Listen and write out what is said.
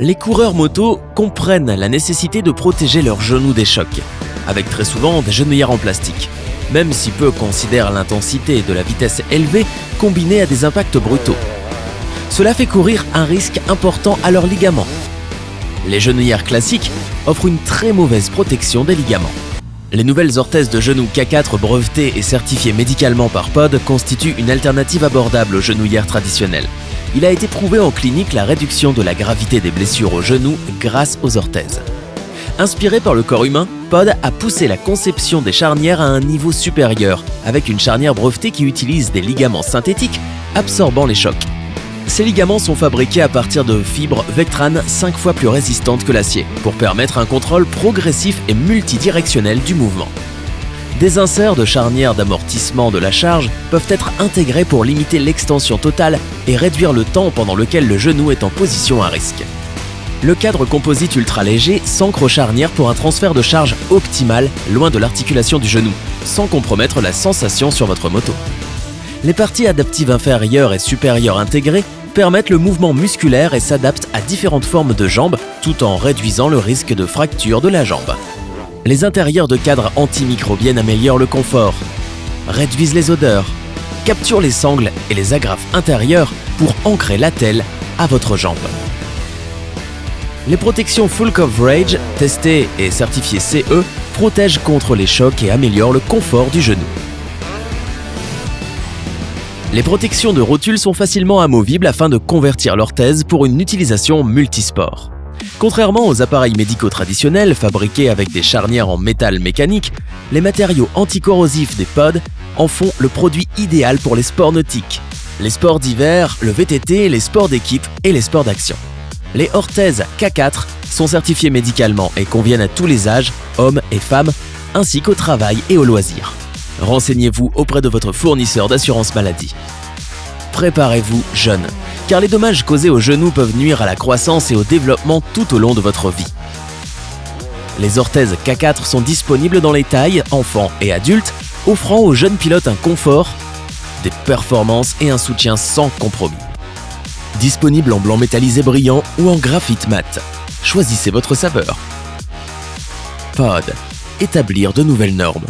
Les coureurs moto comprennent la nécessité de protéger leurs genoux des chocs, avec très souvent des genouillères en plastique, même si peu considèrent l'intensité de la vitesse élevée combinée à des impacts brutaux. Cela fait courir un risque important à leurs ligaments. Les genouillères classiques offrent une très mauvaise protection des ligaments. Les nouvelles orthèses de genoux K4 brevetées et certifiées médicalement par POD constituent une alternative abordable aux genouillères traditionnelles. Il a été prouvé en clinique la réduction de la gravité des blessures aux genoux grâce aux orthèses. Inspiré par le corps humain, POD a poussé la conception des charnières à un niveau supérieur, avec une charnière brevetée qui utilise des ligaments synthétiques absorbant les chocs. Ces ligaments sont fabriqués à partir de fibres Vectran 5 fois plus résistantes que l'acier, pour permettre un contrôle progressif et multidirectionnel du mouvement. Des inserts de charnières d'amortissement de la charge peuvent être intégrés pour limiter l'extension totale et réduire le temps pendant lequel le genou est en position à risque. Le cadre composite ultra léger s'ancre aux charnières pour un transfert de charge optimal loin de l'articulation du genou, sans compromettre la sensation sur votre moto. Les parties adaptives inférieures et supérieures intégrées permettent le mouvement musculaire et s'adaptent à différentes formes de jambes tout en réduisant le risque de fracture de la jambe. Les intérieurs de cadres antimicrobiennes améliorent le confort, réduisent les odeurs, capturent les sangles et les agrafes intérieures pour ancrer l'attelle à votre jambe. Les protections Full Coverage, testées et certifiées CE, protègent contre les chocs et améliorent le confort du genou. Les protections de rotule sont facilement amovibles afin de convertir l'orthèse pour une utilisation multisport. Contrairement aux appareils médicaux traditionnels fabriqués avec des charnières en métal mécanique, les matériaux anticorrosifs des POD en font le produit idéal pour les sports nautiques, les sports d'hiver, le VTT, les sports d'équipe et les sports d'action. Les orthèses K4 sont certifiées médicalement et conviennent à tous les âges, hommes et femmes, ainsi qu'au travail et aux loisirs. Renseignez-vous auprès de votre fournisseur d'assurance maladie. Préparez-vous jeune, car les dommages causés aux genoux peuvent nuire à la croissance et au développement tout au long de votre vie. Les orthèses K4 sont disponibles dans les tailles enfants et adultes, offrant aux jeunes pilotes un confort, des performances et un soutien sans compromis. Disponible en blanc métallisé brillant ou en graphite mat. Choisissez votre saveur. POD. Établir de nouvelles normes.